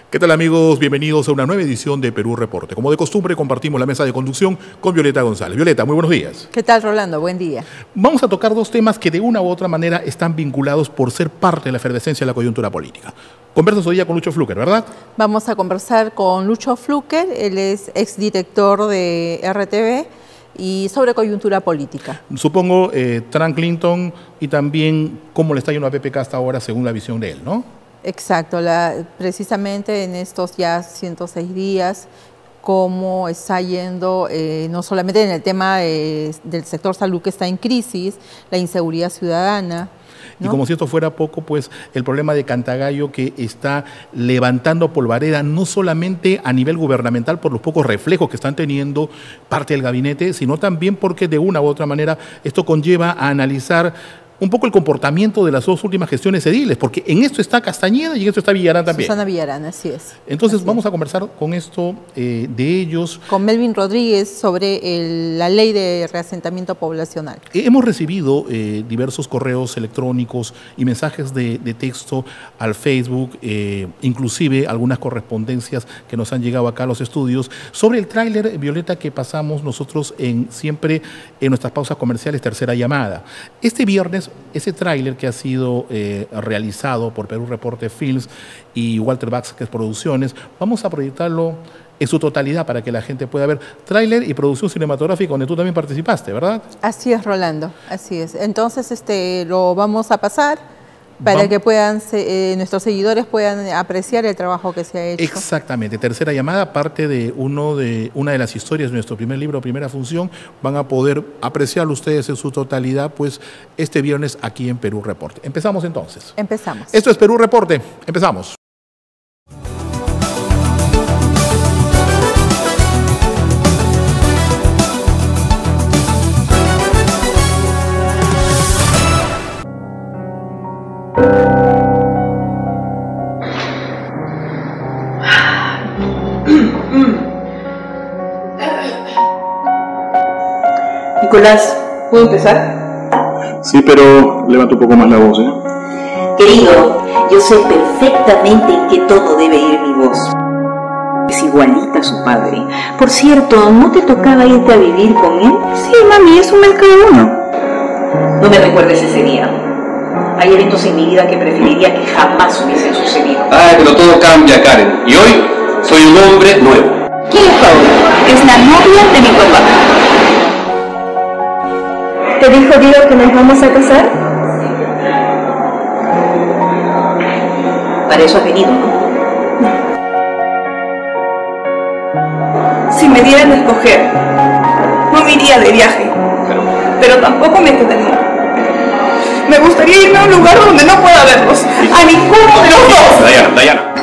¿Qué tal, amigos? Bienvenidos a una nueva edición de Perú Reporte. Como de costumbre, compartimos la mesa de conducción con Violeta González. Violeta, muy buenos días. ¿Qué tal, Rolando? Buen día. Vamos a tocar dos temas que de una u otra manera están vinculados por ser parte de la efervescencia de la coyuntura política. Conversas hoy día con Lucho Flucker, ¿verdad? Vamos a conversar con Lucho Flucker, él es exdirector de RTV y sobre coyuntura política. Supongo Trump, Clinton y también cómo le está yendo a PPK hasta ahora según la visión de él, ¿no? Exacto, precisamente en estos ya 106 días, cómo está yendo, no solamente en el tema del sector salud que está en crisis, la inseguridad ciudadana, ¿no? Y como si esto fuera poco, pues el problema de Cantagallo que está levantando polvareda no solamente a nivel gubernamental por los pocos reflejos que están teniendo parte del gabinete, sino también porque de una u otra manera esto conlleva a analizar un poco el comportamiento de las dos últimas gestiones ediles, porque en esto está Castañeda y en esto está Villarán también. Susana Villarán, así es. Entonces vamos a conversar con esto de ellos. Con Melvin Rodríguez sobre la ley de reasentamiento poblacional. Hemos recibido diversos correos electrónicos y mensajes de texto al Facebook, inclusive algunas correspondencias que nos han llegado acá a los estudios, sobre el tráiler, Violeta, que pasamos nosotros siempre en nuestras pausas comerciales, Tercera Llamada. Este viernes, ese tráiler que ha sido realizado por Perú Reporte Films y Walter Vázquez Producciones, vamos a proyectarlo en su totalidad para que la gente pueda ver. Tráiler y producción cinematográfica donde tú también participaste, ¿verdad? Así es, Rolando, así es. Entonces lo vamos a pasar para que puedan nuestros seguidores puedan apreciar el trabajo que se ha hecho. Exactamente. Tercera Llamada, parte de una de las historias de nuestro primer libro, Primera Función. Van a poder apreciarlo ustedes en su totalidad, pues, este viernes aquí en Perú Reporte. Empezamos entonces. Empezamos. Esto es Perú Reporte. Empezamos. Nicolás, ¿puedo empezar? Sí, pero levanta un poco más la voz, ¿eh? Querido, yo sé perfectamente en qué tono debe ir mi voz. Es igualita a su padre. Por cierto, ¿no te tocaba irte a vivir con él? Sí, mami, es un mes cada uno. No me recuerdes ese día. Hay eventos en mi vida que preferiría que jamás hubiesen sucedido. Ay, pero todo cambia, Karen. Y hoy soy un hombre nuevo. ¿Quién es Paula? Es la novia de mi papá. ¿Te dijo Diego que nos vamos a casar? Para eso has venido, ¿no? Si me dieran a escoger, no me iría de viaje, pero tampoco me quedaría. Me gustaría irme a un lugar donde no pueda verlos, a ninguno de los dos. Dayana.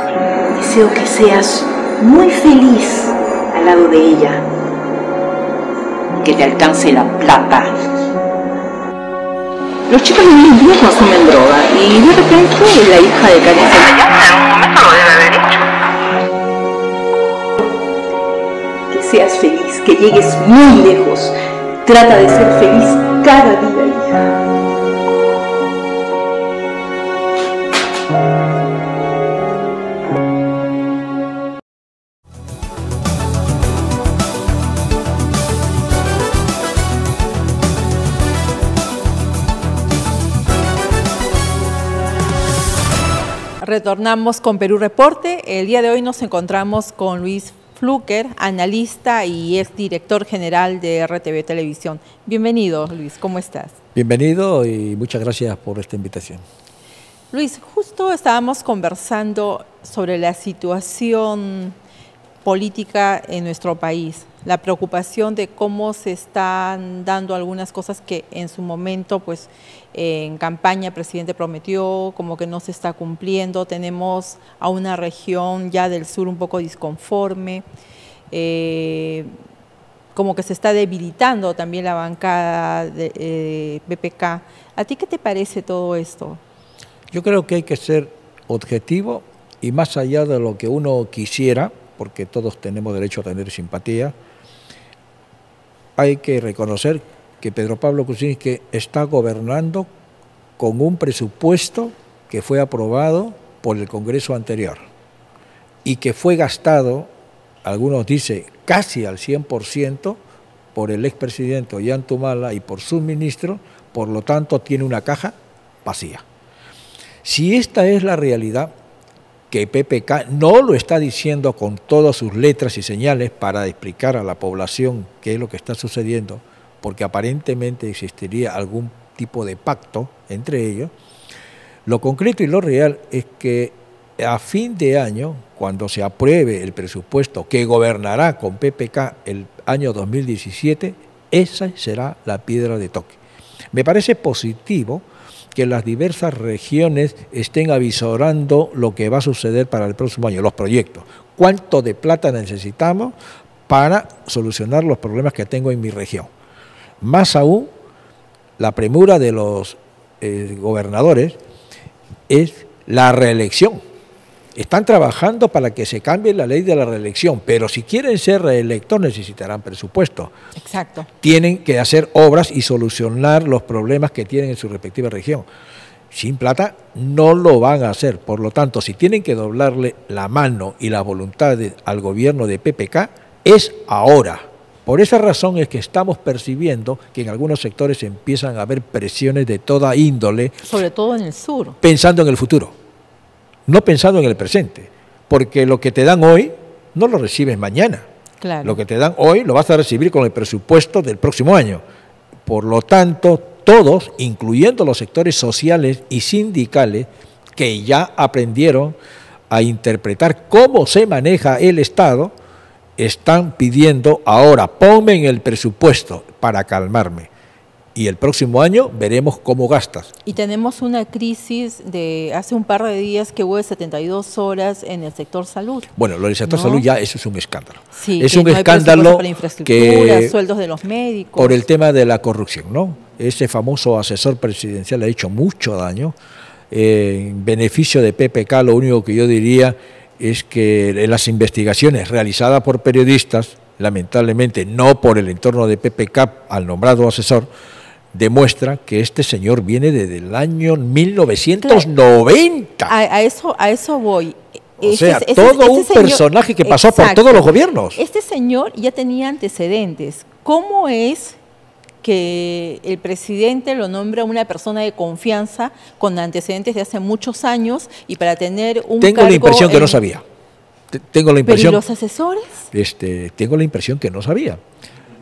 Deseo que seas muy feliz al lado de ella, que te alcance la plata. Los chicos de hoy en día consumen droga y de repente la hija de Karen en algún momento lo debe haber hecho. Que seas feliz, que llegues muy lejos. Trata de ser feliz cada día, hija. Retornamos con Perú Reporte. El día de hoy nos encontramos con Luis Flucker, analista y exdirector general de RTV Televisión. Bienvenido, Luis, ¿cómo estás? Bienvenido y muchas gracias por esta invitación. Luis, justo estábamos conversando sobre la situación política en nuestro país, la preocupación de cómo se están dando algunas cosas que en su momento, pues, en campaña el presidente prometió, como que no se está cumpliendo. Tenemos a una región ya del sur un poco disconforme, como que se está debilitando también la bancada de PPK. ¿A ti qué te parece todo esto? Yo creo que hay que ser objetivo y más allá de lo que uno quisiera, porque todos tenemos derecho a tener simpatía, hay que reconocer que Pedro Pablo Kuczynski está gobernando con un presupuesto que fue aprobado por el Congreso anterior. y que fue gastado, algunos dicen, casi al 100% por el expresidente Ollanta y por sus ministros, por lo tanto tiene una caja vacía. Si esta es la realidad, que PPK no lo está diciendo con todas sus letras y señales para explicar a la población qué es lo que está sucediendo, porque aparentemente existiría algún tipo de pacto entre ellos, lo concreto y lo real es que a fin de año, cuando se apruebe el presupuesto que gobernará con PPK el año 2017, esa será la piedra de toque. Me parece positivo que las diversas regiones estén avisorando lo que va a suceder para el próximo año, los proyectos. ¿Cuánto de plata necesitamos para solucionar los problemas que tengo en mi región? Más aún, la premura de los gobernadores es la reelección. Están trabajando para que se cambie la ley de la reelección, pero si quieren ser reelectos necesitarán presupuesto. Exacto. Tienen que hacer obras y solucionar los problemas que tienen en su respectiva región. Sin plata no lo van a hacer. Por lo tanto, si tienen que doblarle la mano y la voluntad al gobierno de PPK, es ahora. Por esa razón es que estamos percibiendo que en algunos sectores empiezan a haber presiones de toda índole. Sobre todo en el sur. Pensando en el futuro. No pensando en el presente, porque lo que te dan hoy no lo recibes mañana. Claro. Lo que te dan hoy lo vas a recibir con el presupuesto del próximo año. Por lo tanto, todos, incluyendo los sectores sociales y sindicales, que ya aprendieron a interpretar cómo se maneja el Estado, están pidiendo ahora, ponme en el presupuesto para calmarme. Y el próximo año veremos cómo gastas. Y tenemos una crisis de hace un par de días que hubo de 72 horas en el sector salud. Bueno, lo del sector salud ya eso es un escándalo. Sí, es un escándalo para infraestructura, sueldos de los médicos. Por el tema de la corrupción, ¿no? Ese famoso asesor presidencial ha hecho mucho daño. En beneficio de PPK, lo único que yo diría es que en las investigaciones realizadas por periodistas, lamentablemente no por el entorno de PPK al nombrado asesor, demuestra que este señor viene desde el año 1990. Claro, a eso voy. O sea, todo un personaje que pasó por todos los gobiernos. Este señor ya tenía antecedentes. ¿Cómo es que el presidente lo nombra una persona de confianza con antecedentes de hace muchos años y para tener un Tengo cargo la impresión que no sabía. Tengo la impresión. ¿Pero y los asesores? Tengo la impresión que no sabía.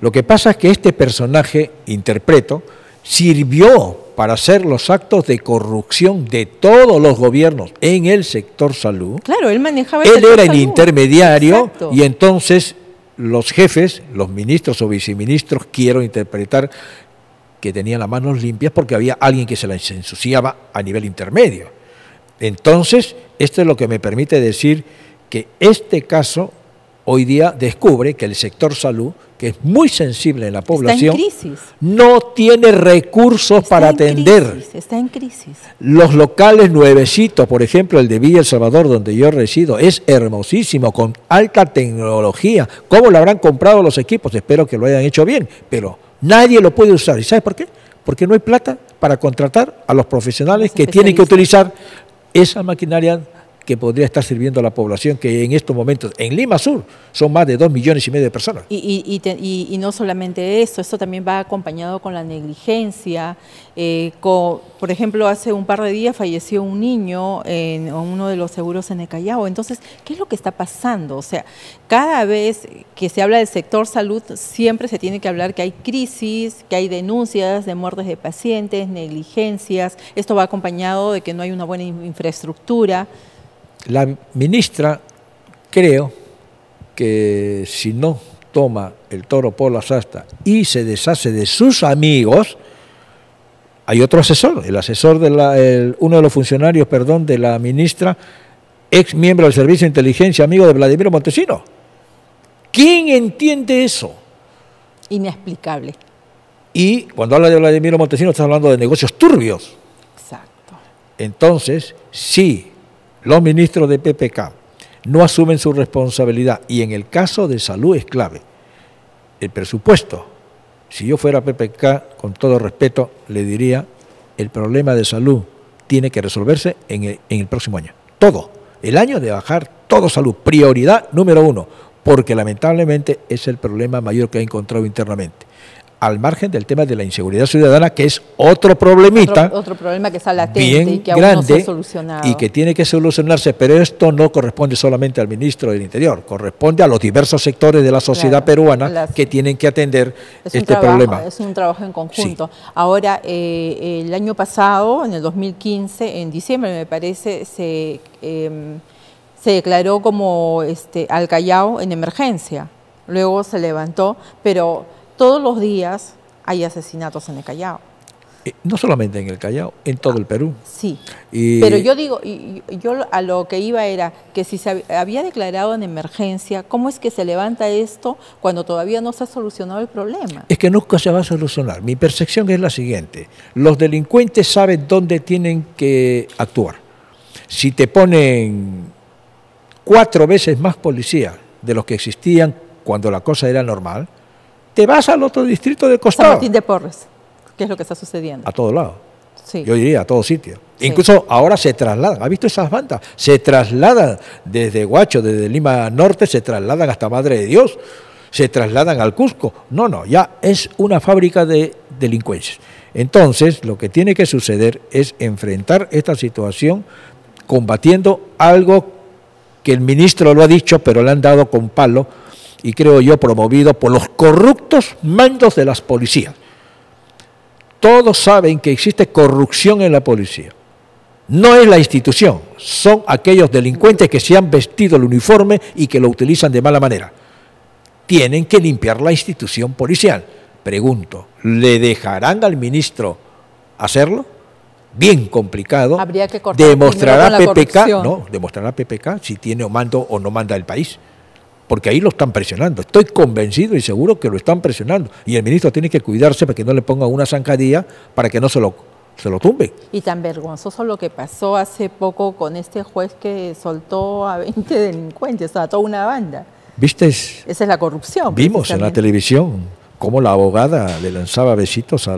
Lo que pasa es que este personaje, interpreto, sirvió para hacer los actos de corrupción de todos los gobiernos en el sector salud. Claro, él manejaba el sector salud. Él era el intermediario. Exacto. Y entonces los jefes, los ministros o viceministros, quiero interpretar que tenían las manos limpias porque había alguien que se las ensuciaba a nivel intermedio. Entonces, esto es lo que me permite decir que este caso hoy día descubre que el sector salud, que es muy sensible en la población, no tiene recursos para atender. Está en crisis. Los locales nuevecitos, por ejemplo, el de Villa El Salvador, donde yo resido, es hermosísimo, con alta tecnología. ¿Cómo lo habrán comprado los equipos? Espero que lo hayan hecho bien, pero nadie lo puede usar. ¿Y sabes por qué? Porque no hay plata para contratar a los profesionales que tienen que utilizar esa maquinaria que podría estar sirviendo a la población, que en estos momentos, en Lima Sur, son más de 2,5 millones de personas. Y no solamente eso, esto también va acompañado con la negligencia. Por ejemplo, hace un par de días falleció un niño en uno de los seguros en el Callao. Entonces, ¿qué es lo que está pasando? O sea, cada vez que se habla del sector salud, siempre se tiene que hablar que hay crisis, que hay denuncias de muertes de pacientes, negligencias. Esto va acompañado de que no hay una buena infraestructura. La ministra, creo que si no toma el toro por las astas y se deshace de sus amigos, hay otro asesor, el asesor de uno de los funcionarios, de la ministra, ex miembro del Servicio de Inteligencia, amigo de Vladimiro Montesinos. ¿Quién entiende eso? Inexplicable. Y cuando habla de Vladimiro Montesinos, está hablando de negocios turbios. Exacto. Entonces, sí. Los ministros de PPK no asumen su responsabilidad y en el caso de salud es clave. El presupuesto, si yo fuera PPK, con todo respeto, le diría, el problema de salud tiene que resolverse en el próximo año. Todo. El año de bajar todo salud, prioridad número 1, porque lamentablemente es el problema mayor que ha encontrado internamente. Al margen del tema de la inseguridad ciudadana, que es otro problemita, otro problema que está latente bien y que aún no se ha solucionado. y que tiene que solucionarse, pero esto no corresponde solamente al ministro del Interior, corresponde a los diversos sectores de la sociedad peruana que tienen que atender este problema. Es un trabajo en conjunto. Sí. Ahora, el año pasado, en el 2015, en diciembre me parece, se declaró como al Callao en emergencia. Luego se levantó, pero todos los días hay asesinatos en el Callao. No solamente en el Callao, en todo el Perú. Sí, pero yo digo, yo a lo que iba era que si se había declarado en emergencia, ¿cómo es que se levanta esto cuando todavía no se ha solucionado el problema? Es que nunca se va a solucionar. Mi percepción es la siguiente: los delincuentes saben dónde tienen que actuar. Si te ponen 4 veces más policía de los que existían cuando la cosa era normal, te vas al otro distrito del costado. San Martín de Porres, ¿qué es lo que está sucediendo? A todos lados. Sí. Yo diría a todos sitios. Sí. Incluso ahora se trasladan. ¿Has visto esas bandas? Se trasladan desde Huacho, desde Lima Norte, se trasladan hasta Madre de Dios, se trasladan al Cusco. No, ya es una fábrica de delincuencias. Entonces, lo que tiene que suceder es enfrentar esta situación combatiendo algo que el ministro lo ha dicho, pero le han dado con palo, y creo yo promovido por los corruptos mandos de las policías. Todos saben que existe corrupción en la policía. No es la institución, son aquellos delincuentes que se han vestido el uniforme y que lo utilizan de mala manera. Tienen que limpiar la institución policial. Pregunto, ¿le dejarán al ministro hacerlo? Bien complicado. Habría que cortar demostrará con la PPK, corrupción. no, demostrará PPK si tiene o mando o no manda el país. Porque ahí lo están presionando. Estoy convencido y seguro que lo están presionando. Y el ministro tiene que cuidarse para que no le ponga una zancadilla para que no se lo tumbe. Y tan vergonzoso lo que pasó hace poco con este juez que soltó a 20 delincuentes, a toda una banda. ¿Viste? Esa es la corrupción. Vimos en la televisión cómo la abogada le lanzaba besitos a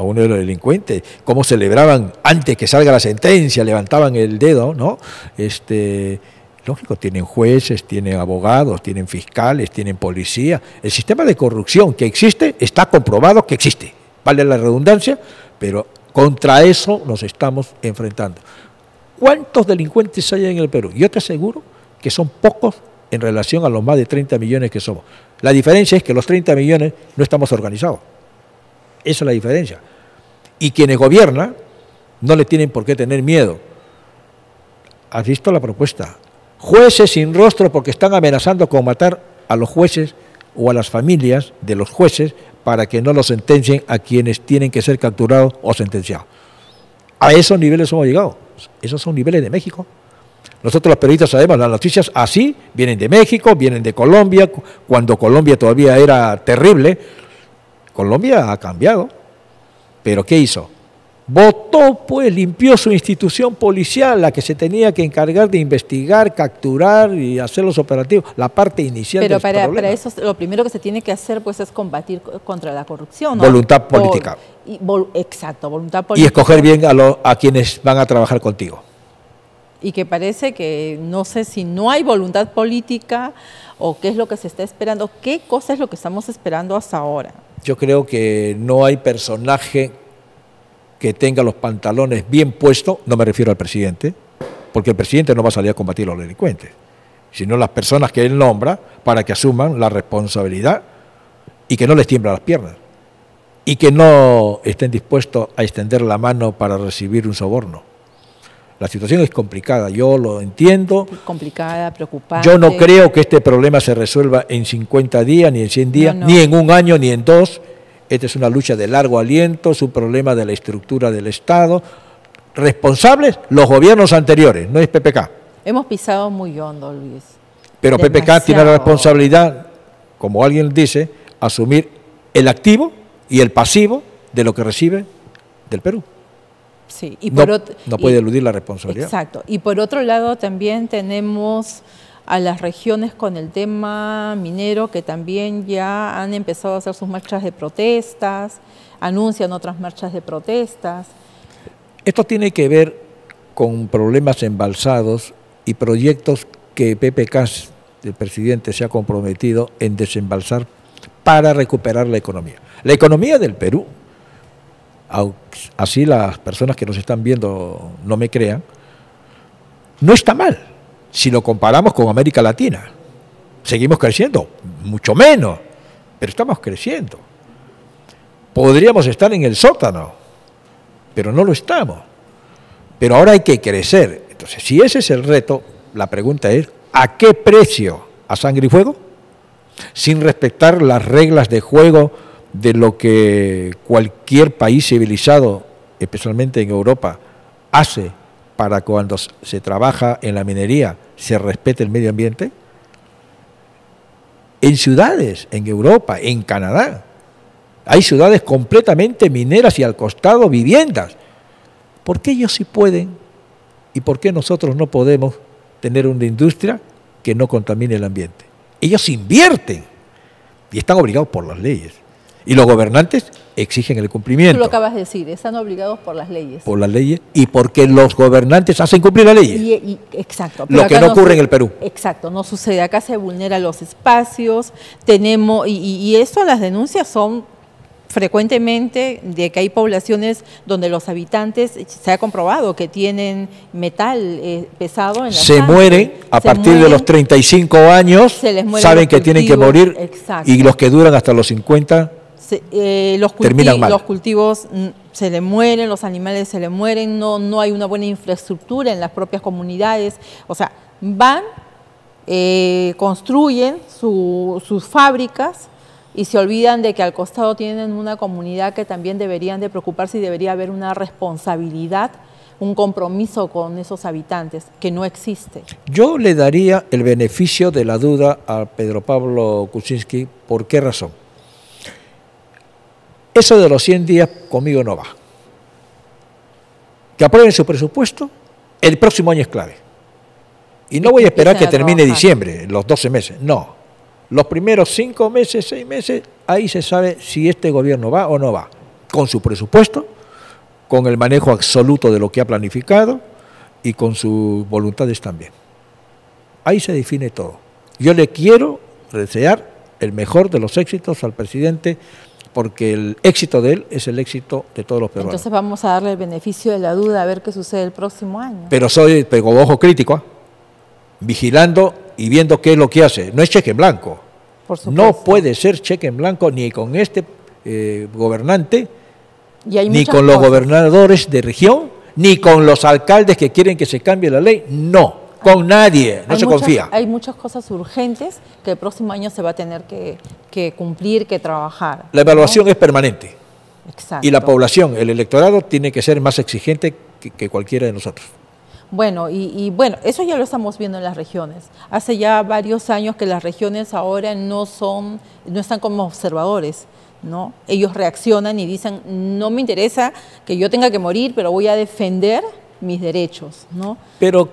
uno de los delincuentes, cómo celebraban antes que salga la sentencia, levantaban el dedo, ¿no? Lógico, tienen jueces, tienen abogados, tienen fiscales, tienen policía. El sistema de corrupción que existe está comprobado que existe. Vale la redundancia, pero contra eso nos estamos enfrentando. ¿Cuántos delincuentes hay en el Perú? Yo te aseguro que son pocos en relación a los más de 30 millones que somos. La diferencia es que los 30 millones no estamos organizados. Esa es la diferencia. Y quienes gobiernan no le tienen por qué tener miedo. ¿Has visto la propuesta? Jueces sin rostro porque están amenazando con matar a los jueces o a las familias de los jueces para que no los sentencien a quienes tienen que ser capturados o sentenciados. A esos niveles hemos llegado. Esos son niveles de México. Nosotros los periodistas sabemos, las noticias así vienen de México, vienen de Colombia, cuando Colombia todavía era terrible. Colombia ha cambiado, pero ¿qué hizo? Votó, pues, limpió su institución policial, la que se tenía que encargar de investigar, capturar y hacer los operativos, la parte inicial del problema. Pero para eso lo primero que se tiene que hacer, pues, es combatir contra la corrupción, ¿no? Voluntad política. Exacto, voluntad política. Y escoger bien a quienes van a trabajar contigo. Y que parece que, no sé si no hay voluntad política o qué es lo que se está esperando, qué cosa es lo que estamos esperando hasta ahora. Yo creo que no hay personaje que tenga los pantalones bien puestos, no me refiero al presidente, porque el presidente no va a salir a combatir a los delincuentes, sino las personas que él nombra para que asuman la responsabilidad y que no les tiemblan las piernas y que no estén dispuestos a extender la mano para recibir un soborno. La situación es complicada, yo lo entiendo. Complicada, preocupante. Yo no creo que este problema se resuelva en 50 días, ni en 100 días, ni en un año, ni en 2. Esta es una lucha de largo aliento, es un problema de la estructura del Estado. Responsables los gobiernos anteriores, no es PPK. Hemos pisado muy hondo, Luis. Pero PPK tiene la responsabilidad, como alguien dice, asumir el activo y el pasivo de lo que recibe del Perú. Sí, y no puede eludir la responsabilidad. Exacto. Y por otro lado también tenemos a las regiones con el tema minero que también ya han empezado a hacer sus marchas de protestas, anuncian otras marchas de protestas. Esto tiene que ver con problemas embalsados y proyectos que Pepe Cas, el presidente, se ha comprometido en desembalsar para recuperar la economía. La economía del Perú, así las personas que nos están viendo no me crean, no está mal si lo comparamos con América Latina. Seguimos creciendo, mucho menos, pero estamos creciendo. Podríamos estar en el sótano, pero no lo estamos. Pero ahora hay que crecer. Entonces, si ese es el reto, la pregunta es, ¿a qué precio? ¿A sangre y fuego? Sin respetar las reglas de juego de lo que cualquier país civilizado, especialmente en Europa, hace para cuando se trabaja en la minería se respete el medio ambiente. En ciudades, en Europa, en Canadá, hay ciudades completamente mineras y al costado viviendas. ¿Por qué ellos sí pueden y por qué nosotros no podemos tener una industria que no contamine el ambiente? Ellos invierten y están obligados por las leyes. Y los gobernantes exigen el cumplimiento. Tú lo acabas de decir, están obligados por las leyes. Por las leyes y porque los gobernantes hacen cumplir la ley. Exacto. Lo que no ocurre en el Perú. Exacto, no sucede. Acá se vulneran los espacios, tenemos, y eso, las denuncias son frecuentemente de que hay poblaciones donde los habitantes, se ha comprobado que tienen metal pesado en la se sangre. Mueren a partir de los 35 años, saben que tienen que morir. Exacto. Y los que duran hasta los 50 terminan mal. Los cultivos se le mueren, los animales se le mueren, no hay una buena infraestructura en las propias comunidades. O sea, van, construyen sus fábricas y se olvidan de que al costado tienen una comunidad que también deberían de preocuparse y debería haber una responsabilidad, un compromiso con esos habitantes, que no existe. Yo le daría el beneficio de la duda a Pedro Pablo Kuczynski. ¿Por qué razón? Eso de los 100 días conmigo no va. Que aprueben su presupuesto, el próximo año es clave. Y no voy a esperar que termine diciembre, los 12 meses, no. Los primeros 5 meses, 6 meses, ahí se sabe si este gobierno va o no va. Con su presupuesto, con el manejo absoluto de lo que ha planificado y con sus voluntades también. Ahí se define todo. Yo le quiero desear el mejor de los éxitos al presidente, porque el éxito de él es el éxito de todos los peruanos. Entonces vamos a darle el beneficio de la duda, a ver qué sucede el próximo año. Pero con ojo crítico, vigilando y viendo qué es lo que hace. No es cheque en blanco. Por supuesto. No puede ser cheque en blanco ni con este gobernante, ni con los gobernadores de región, ni con los alcaldes que quieren que se cambie la ley. No, con nadie, no se confía. Hay muchas cosas urgentes que el próximo año se va a tener que cumplir, que trabajar. La evaluación es permanente. Exacto. Y la población, el electorado, tiene que ser más exigente que cualquiera de nosotros. Bueno, bueno, eso ya lo estamos viendo en las regiones. Hace ya varios años que las regiones ahora no están como observadores, ¿no? Ellos reaccionan y dicen, no me interesa que yo tenga que morir, pero voy a defender mis derechos, ¿no? Pero,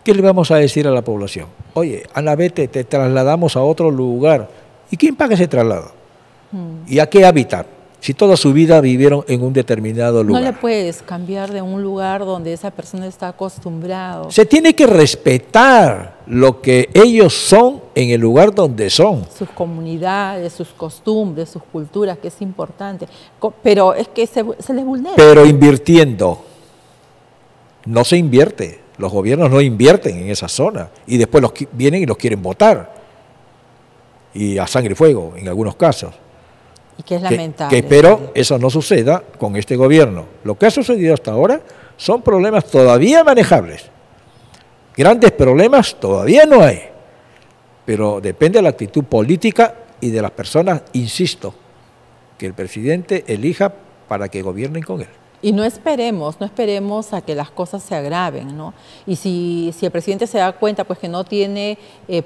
¿qué le vamos a decir a la población? Oye, Ana, vete, te trasladamos a otro lugar. ¿Y quién paga ese traslado? ¿Y a qué hábitat? Si toda su vida vivieron en un determinado lugar. No le puedes cambiar de un lugar donde esa persona está acostumbrado. Se tiene que respetar lo que ellos son en el lugar donde son. Sus comunidades, sus costumbres, sus culturas, que es importante. Pero es que se les vulnera. Pero invirtiendo. No se invierte. Los gobiernos no invierten en esa zona. Y después vienen y los quieren votar. Y a sangre y fuego, en algunos casos. Y que es lamentable. Que espero eso no suceda con este gobierno. Lo que ha sucedido hasta ahora son problemas todavía manejables. Grandes problemas todavía no hay. Pero depende de la actitud política y de las personas, insisto, que el presidente elija para que gobiernen con él. Y no esperemos a que las cosas se agraven, ¿no? Y si el presidente se da cuenta pues que no tiene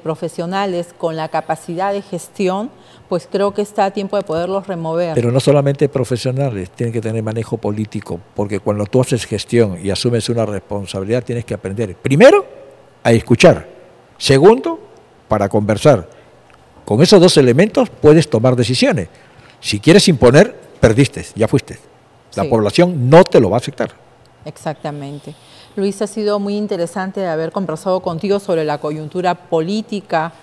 profesionales con la capacidad de gestión, pues creo que está a tiempo de poderlos remover. Pero no solamente profesionales, tienen que tener manejo político, porque cuando tú haces gestión y asumes una responsabilidad tienes que aprender, primero, a escuchar, segundo, para conversar. Con esos dos elementos puedes tomar decisiones. Si quieres imponer, perdiste, ya fuiste. La población no te lo va a aceptar. Exactamente. Luis, ha sido muy interesante haber conversado contigo sobre la coyuntura política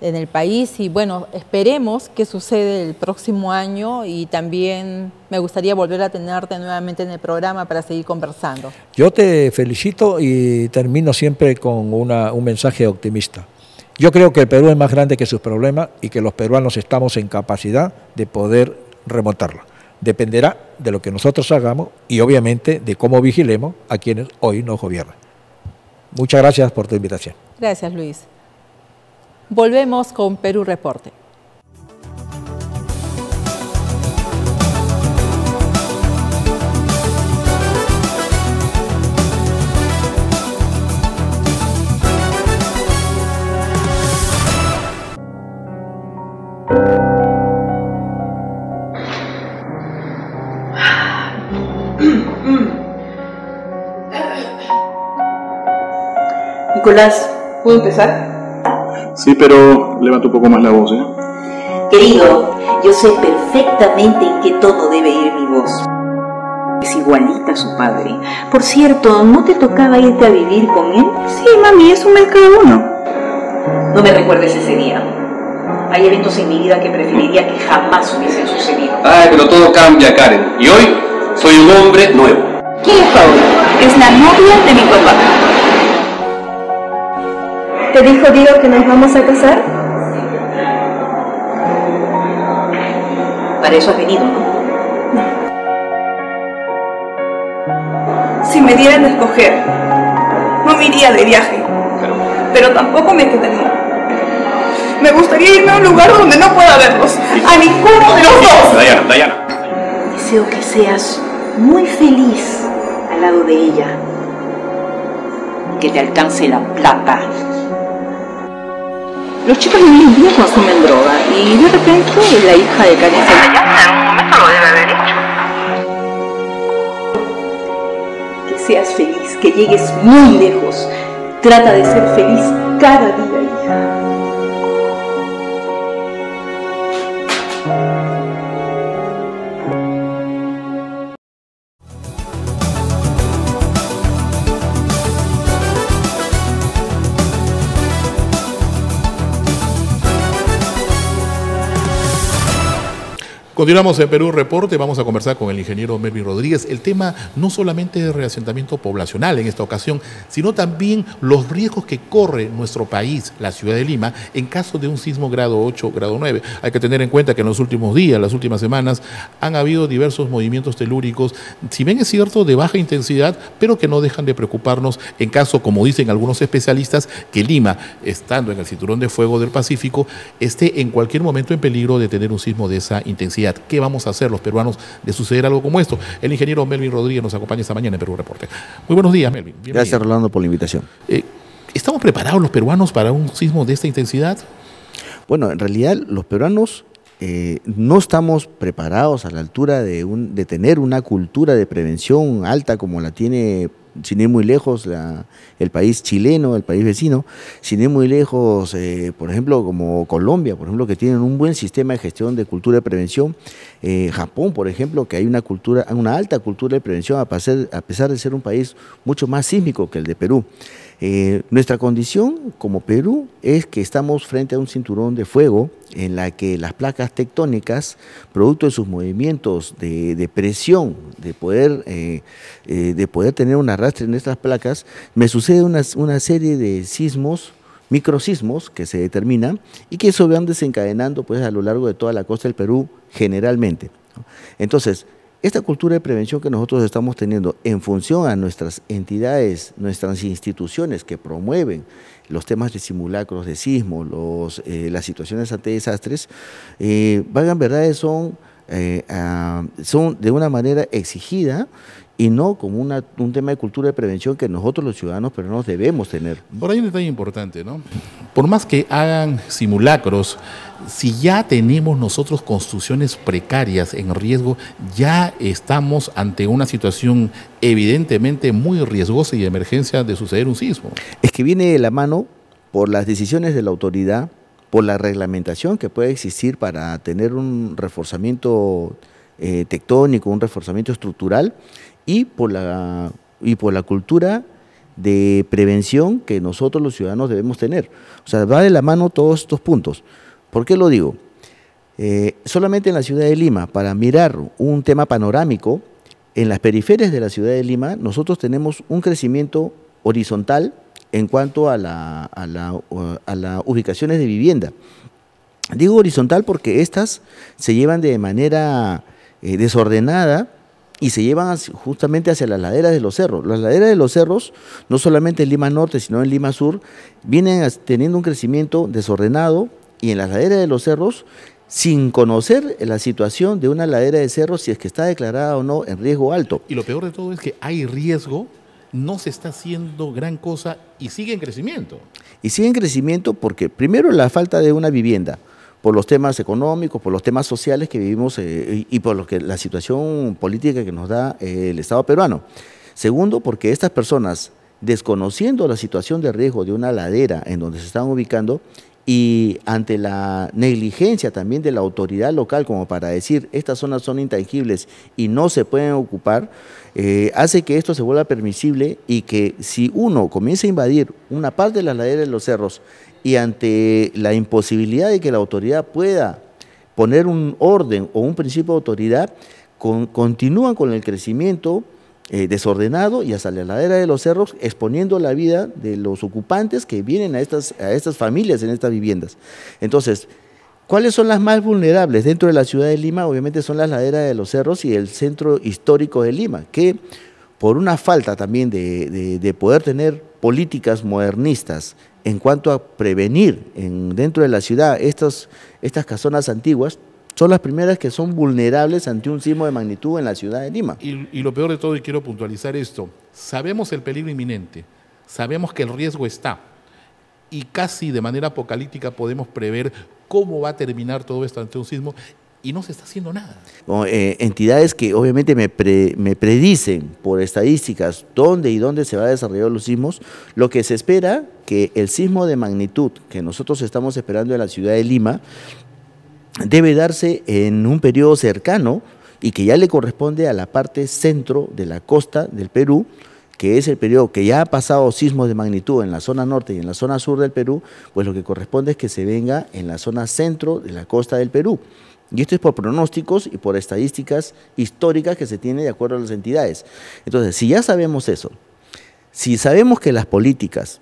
en el país y bueno, esperemos que sucede el próximo año y también me gustaría volver a tenerte nuevamente en el programa para seguir conversando. Yo te felicito y termino siempre con un mensaje optimista. Yo creo que el Perú es más grande que sus problemas y que los peruanos estamos en capacidad de poder remontarlo. Dependerá de lo que nosotros hagamos y obviamente de cómo vigilemos a quienes hoy nos gobiernan. Muchas gracias por tu invitación. Gracias, Luis. Volvemos con Perú Reporte. Nicolás, ¿puedo empezar? Sí, pero levanta un poco más la voz, ¿eh? Querido, yo sé perfectamente en qué tono debe ir mi voz. Es igualita a su padre. Por cierto, ¿no te tocaba irte a vivir con él? Sí, mami, es un mes cada uno. No me recuerdes ese día. Hay eventos en mi vida que preferiría que jamás hubiesen sucedido. Ay, pero todo cambia, Karen. Y hoy soy un hombre nuevo. ¿Quién es Paula? Es la novia de mi papá. ¿Te dijo Diego que nos vamos a casar? Para eso has venido, ¿no? Si me dieran a escoger, no me iría de viaje, pero tampoco me quedaría. Me gustaría irme a un lugar donde no pueda verlos, a ninguno de los dos. Dayana. Deseo que seas muy feliz al lado de ella. Que te alcance la plata. Los chicos de hoy en día consumen droga y de repente la hija de Karen En algún momento lo debe haber hecho. Que seas feliz, que llegues muy lejos. Trata de ser feliz cada día, hija. Continuamos en Perú Reporte, vamos a conversar con el ingeniero Melvin Rodríguez. El tema no solamente de reasentamiento poblacional en esta ocasión, sino también los riesgos que corre nuestro país, la ciudad de Lima, en caso de un sismo grado 8, grado 9. Hay que tener en cuenta que en los últimos días, las últimas semanas, han habido diversos movimientos telúricos, si bien es cierto, de baja intensidad, pero que no dejan de preocuparnos en caso, como dicen algunos especialistas, que Lima, estando en el cinturón de fuego del Pacífico, esté en cualquier momento en peligro de tener un sismo de esa intensidad. ¿Qué vamos a hacer los peruanos de suceder algo como esto? El ingeniero Melvin Rodríguez nos acompaña esta mañana en Perú Reporte. Muy buenos días, Melvin. Bienvenido. Gracias, Rolando, por la invitación. ¿Estamos preparados los peruanos para un sismo de esta intensidad? Bueno, en realidad los peruanos no estamos preparados a la altura de tener una cultura de prevención alta como la tiene, sin ir muy lejos, el país chileno, el país vecino, sin ir muy lejos, por ejemplo, como Colombia, por ejemplo, que tienen un buen sistema de gestión de cultura de prevención. Japón, por ejemplo, que hay una alta cultura de prevención, a pesar de ser un país mucho más sísmico que el de Perú. Nuestra condición como Perú es que estamos frente a un cinturón de fuego en la que las placas tectónicas, producto de sus movimientos de presión, de poder tener un arrastre en estas placas, me sucede una serie de sismos, microsismos que se determinan y que se van desencadenando pues, a lo largo de toda la costa del Perú generalmente, ¿no? Entonces, esta cultura de prevención que nosotros estamos teniendo en función a nuestras entidades, nuestras instituciones que promueven los temas de simulacros de sismo, las situaciones ante desastres, valgan verdades, son de una manera exigida y no como un tema de cultura de prevención que nosotros los ciudadanos peruanos debemos tener. Por ahí un detalle importante, ¿no? Por más que hagan simulacros, si ya tenemos nosotros construcciones precarias en riesgo, ya estamos ante una situación evidentemente muy riesgosa y de emergencia de suceder un sismo. Es que viene de la mano por las decisiones de la autoridad, por la reglamentación que puede existir para tener un reforzamiento tectónico, un reforzamiento estructural, y por la cultura de prevención que nosotros los ciudadanos debemos tener. O sea, va de la mano todos estos puntos. ¿Por qué lo digo? Solamente en la ciudad de Lima, para mirar un tema panorámico, en las periferias de la ciudad de Lima, nosotros tenemos un crecimiento horizontal en cuanto a las ubicaciones de vivienda. Digo horizontal porque estas se llevan de manera desordenada y se llevan justamente hacia las laderas de los cerros. Las laderas de los cerros, no solamente en Lima Norte, sino en Lima Sur, vienen teniendo un crecimiento desordenado, y en las laderas de los cerros, sin conocer la situación de una ladera de cerros, si es que está declarada o no en riesgo alto. Y lo peor de todo es que hay riesgo, no se está haciendo gran cosa y sigue en crecimiento. Y sigue en crecimiento porque primero la falta de una vivienda, por los temas económicos, por los temas sociales que vivimos y por lo que la situación política que nos da el Estado peruano. Segundo, porque estas personas, desconociendo la situación de riesgo de una ladera en donde se están ubicando, y ante la negligencia también de la autoridad local como para decir estas zonas son intangibles y no se pueden ocupar, hace que esto se vuelva permisible, y que si uno comienza a invadir una parte de las laderas de los cerros y ante la imposibilidad de que la autoridad pueda poner un orden o un principio de autoridad, continúan con el crecimiento desordenado y hasta la ladera de los cerros, exponiendo la vida de los ocupantes que vienen a estas familias en estas viviendas. Entonces, ¿cuáles son las más vulnerables dentro de la ciudad de Lima? Obviamente son las laderas de los cerros y el centro histórico de Lima, que por una falta también de poder tener políticas modernistas en cuanto a prevenir dentro de la ciudad estas casonas antiguas, son las primeras que son vulnerables ante un sismo de magnitud en la ciudad de Lima. Y lo peor de todo, y quiero puntualizar esto, sabemos el peligro inminente, sabemos que el riesgo está, y casi de manera apocalíptica podemos prever cómo va a terminar todo esto ante un sismo, y no se está haciendo nada. Entidades que obviamente me predicen por estadísticas dónde se va a desarrollar los sismos, lo que se espera que el sismo de magnitud que nosotros estamos esperando en la ciudad de Lima debe darse en un periodo cercano y que ya le corresponde a la parte centro de la costa del Perú, que es el periodo que ya ha pasado sismos de magnitud en la zona norte y en la zona sur del Perú, pues lo que corresponde es que se venga en la zona centro de la costa del Perú. Y esto es por pronósticos y por estadísticas históricas que se tiene de acuerdo a las entidades. Entonces, si ya sabemos eso, si sabemos que las políticas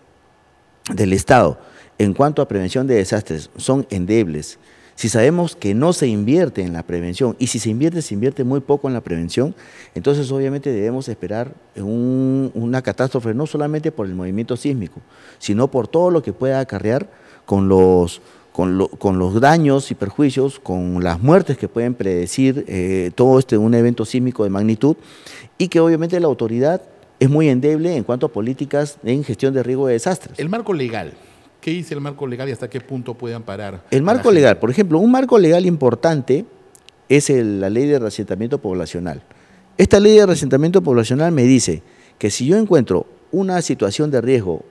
del Estado en cuanto a prevención de desastres son endebles, si sabemos que no se invierte en la prevención, y si se invierte muy poco en la prevención, entonces obviamente debemos esperar una catástrofe, no solamente por el movimiento sísmico, sino por todo lo que pueda acarrear con los daños y perjuicios, con las muertes que pueden predecir todo un evento sísmico de magnitud, y que obviamente la autoridad es muy endeble en cuanto a políticas en gestión de riesgo de desastres. El marco legal. ¿Qué dice el marco legal y hasta qué punto puede amparar? El marco legal, por ejemplo, un marco legal importante es la ley de reasentamiento poblacional. Esta ley de reasentamiento poblacional me dice que si yo encuentro una situación de riesgo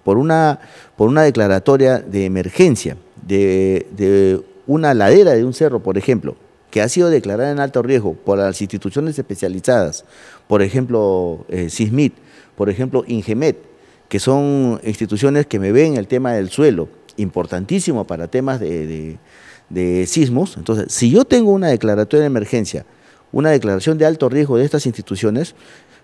por una declaratoria de emergencia de una ladera de un cerro, por ejemplo, que ha sido declarada en alto riesgo por las instituciones especializadas, por ejemplo, SISMIT, por ejemplo, INGEMET, que son instituciones que me ven el tema del suelo, importantísimo para temas de sismos. Entonces, si yo tengo una declaratoria de emergencia, una declaración de alto riesgo de estas instituciones,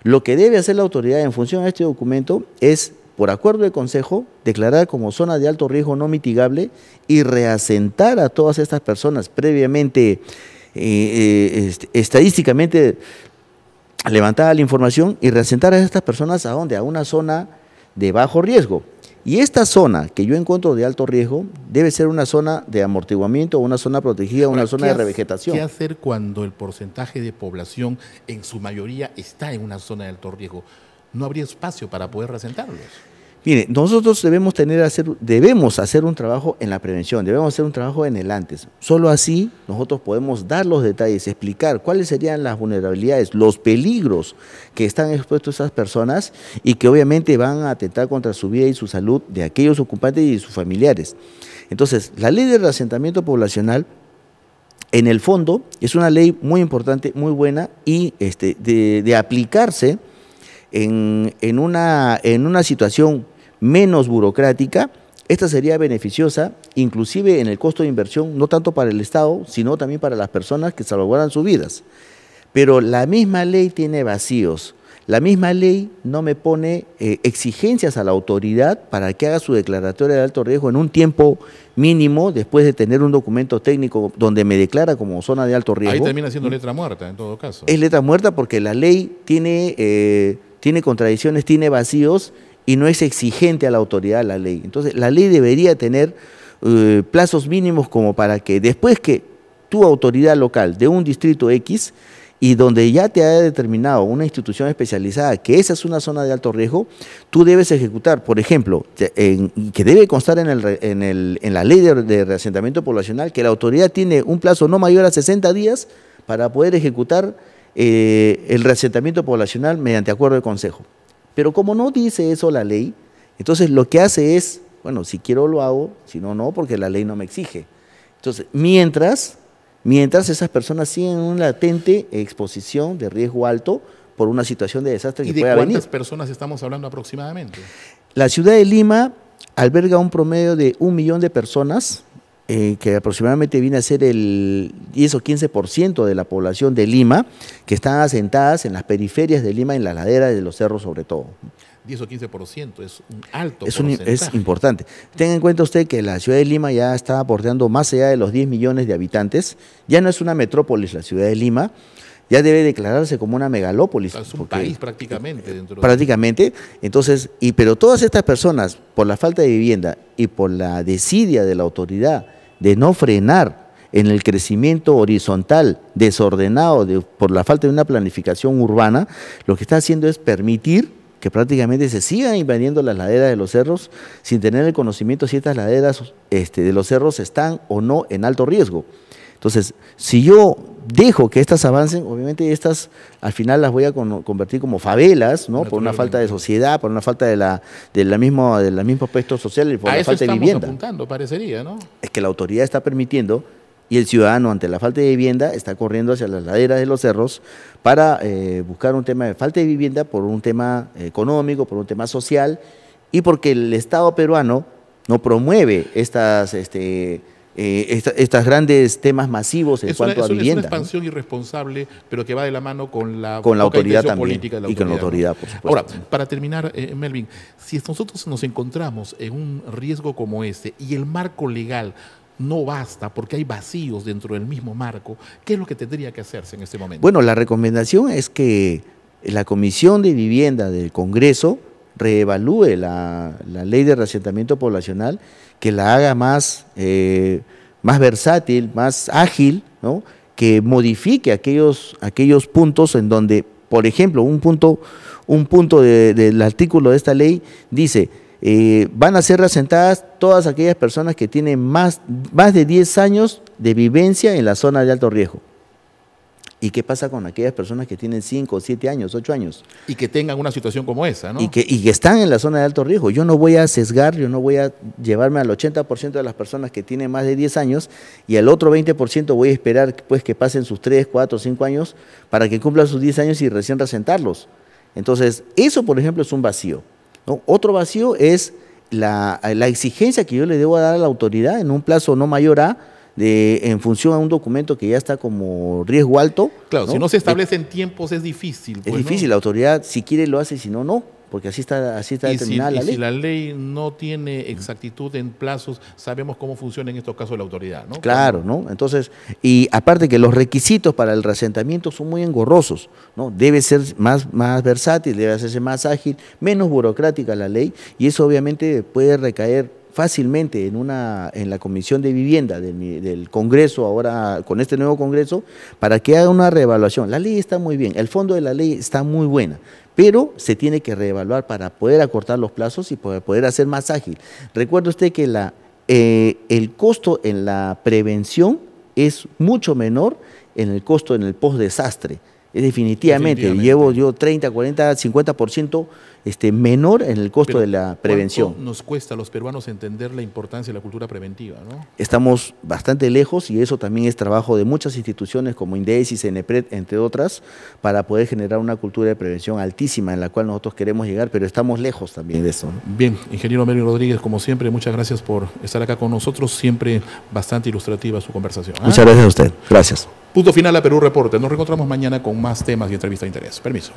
lo que debe hacer la autoridad en función a este documento es, por acuerdo de consejo, declarar como zona de alto riesgo no mitigable y reasentar a todas estas personas previamente, estadísticamente levantada la información, y reasentar a estas personas ¿a dónde? A una zona de bajo riesgo. Y esta zona que yo encuentro de alto riesgo debe ser una zona de amortiguamiento, una zona protegida, una zona de revegetación. ¿Qué hacer cuando el porcentaje de población en su mayoría está en una zona de alto riesgo? ¿No habría espacio para poder reasentarlos? Mire, nosotros debemos hacer un trabajo en la prevención, debemos hacer un trabajo en el antes. Solo así nosotros podemos dar los detalles, explicar cuáles serían las vulnerabilidades, los peligros que están expuestos esas personas y que obviamente van a atentar contra su vida y su salud de aquellos ocupantes y de sus familiares. Entonces, la ley de reasentamiento poblacional, en el fondo, es una ley muy importante, muy buena y de aplicarse en una situación menos burocrática, esta sería beneficiosa, inclusive en el costo de inversión, no tanto para el Estado, sino también para las personas que salvaguardan sus vidas. Pero la misma ley tiene vacíos. La misma ley no me pone exigencias a la autoridad para que haga su declaratoria de alto riesgo en un tiempo mínimo después de tener un documento técnico donde me declara como zona de alto riesgo. Ahí termina siendo letra muerta en todo caso. Es letra muerta porque la ley tiene contradicciones, tiene vacíos y no es exigente a la autoridad la ley. Entonces la ley debería tener plazos mínimos como para que después que tu autoridad local de un distrito X y donde ya te haya determinado una institución especializada que esa es una zona de alto riesgo, tú debes ejecutar, por ejemplo, que debe constar en la ley de reasentamiento poblacional, que la autoridad tiene un plazo no mayor a 60 días para poder ejecutar el reasentamiento poblacional mediante acuerdo de consejo. Pero como no dice eso la ley, entonces lo que hace es, bueno, si quiero lo hago, si no, no, porque la ley no me exige. Entonces, mientras esas personas siguen en una latente exposición de riesgo alto por una situación de desastre que pueda venir. ¿Y de cuántas personas estamos hablando aproximadamente? La ciudad de Lima alberga un promedio de 1 millón de personas, que aproximadamente viene a ser el 10 o 15% de la población de Lima, que están asentadas en las periferias de Lima, en las laderas de los cerros sobre todo. 10 o 15%, es un alto porcentaje. Es importante. Tenga en cuenta usted que la ciudad de Lima ya está aportando más allá de los 10 millones de habitantes, ya no es una metrópolis la ciudad de Lima, ya debe declararse como una megalópolis. Es un país prácticamente. Prácticamente, entonces, pero todas estas personas, por la falta de vivienda y por la desidia de la autoridad de no frenar en el crecimiento horizontal desordenado por la falta de una planificación urbana, lo que está haciendo es permitir que prácticamente se sigan invadiendo las laderas de los cerros sin tener el conocimiento si estas laderas de los cerros están o no en alto riesgo. Entonces, si yo dejo que estas avancen, obviamente estas al final las voy a convertir como favelas, ¿no? Por una falta de sociedad, por una falta del mismo aspecto social y por la falta de vivienda. Apuntando, parecería, ¿no? Es que la autoridad está permitiendo y el ciudadano ante la falta de vivienda está corriendo hacia las laderas de los cerros para buscar un tema de falta de vivienda por un tema económico, por un tema social y porque el Estado peruano no promueve estas grandes temas masivos en cuanto a vivienda. Es una expansión irresponsable, pero que va de la mano con la autoridad también, política de la autoridad, y con la autoridad, por supuesto. Ahora, para terminar, Melvin, si nosotros nos encontramos en un riesgo como este y el marco legal no basta porque hay vacíos dentro del mismo marco, ¿qué es lo que tendría que hacerse en este momento? Bueno, la recomendación es que la Comisión de Vivienda del Congreso reevalúe la ley de reasentamiento poblacional, que la haga más versátil, más ágil, ¿no? Que modifique aquellos puntos en donde, por ejemplo, un punto del artículo de esta ley dice: van a ser reasentadas todas aquellas personas que tienen más de 10 años de vivencia en la zona de alto riesgo. ¿Y qué pasa con aquellas personas que tienen 5, 7 años, 8 años? Y que tengan una situación como esa, ¿no? Y que están en la zona de alto riesgo. Yo no voy a sesgar, yo no voy a llevarme al 80% de las personas que tienen más de 10 años y al otro 20% voy a esperar pues, que pasen sus 3, 4, 5 años para que cumplan sus 10 años y recién reasentarlos. Entonces, eso, por ejemplo, es un vacío, ¿no? Otro vacío es la exigencia que yo le debo dar a la autoridad en un plazo no mayor a en función a un documento que ya está como riesgo alto. Claro, ¿no? Si no se establecen tiempos es difícil. Es difícil, ¿no? La autoridad si quiere lo hace, si no, no, porque así está determinada la ley. Y si la ley no tiene exactitud en plazos, sabemos cómo funciona en estos casos la autoridad, ¿no? Claro, ¿no? Entonces, y aparte que los requisitos para el reasentamiento son muy engorrosos, ¿no? Debe ser más versátil, debe hacerse más ágil, menos burocrática la ley, y eso obviamente puede recaer fácilmente en la Comisión de Vivienda del Congreso, ahora con este nuevo Congreso, para que haga una reevaluación. La ley está muy bien, el fondo de la ley está muy buena, pero se tiene que reevaluar para poder acortar los plazos y poder hacer más ágil. Recuerde usted que el costo en la prevención es mucho menor en el costo en el post-desastre. Es definitivamente. Llevo yo 30, 40, 50% menor en el costo de la prevención. ¿Cuánto nos cuesta a los peruanos entender la importancia de la cultura preventiva, ¿no? Estamos bastante lejos y eso también es trabajo de muchas instituciones como INDECI, CENEPRED, entre otras, para poder generar una cultura de prevención altísima en la cual nosotros queremos llegar, pero estamos lejos también de eso, ¿no? Bien, ingeniero Melvin Rodríguez, como siempre, muchas gracias por estar acá con nosotros, siempre bastante ilustrativa su conversación. Muchas gracias a usted. Gracias. Punto final a Perú Reporte. Nos reencontramos mañana con más temas y entrevistas de interés. Permiso.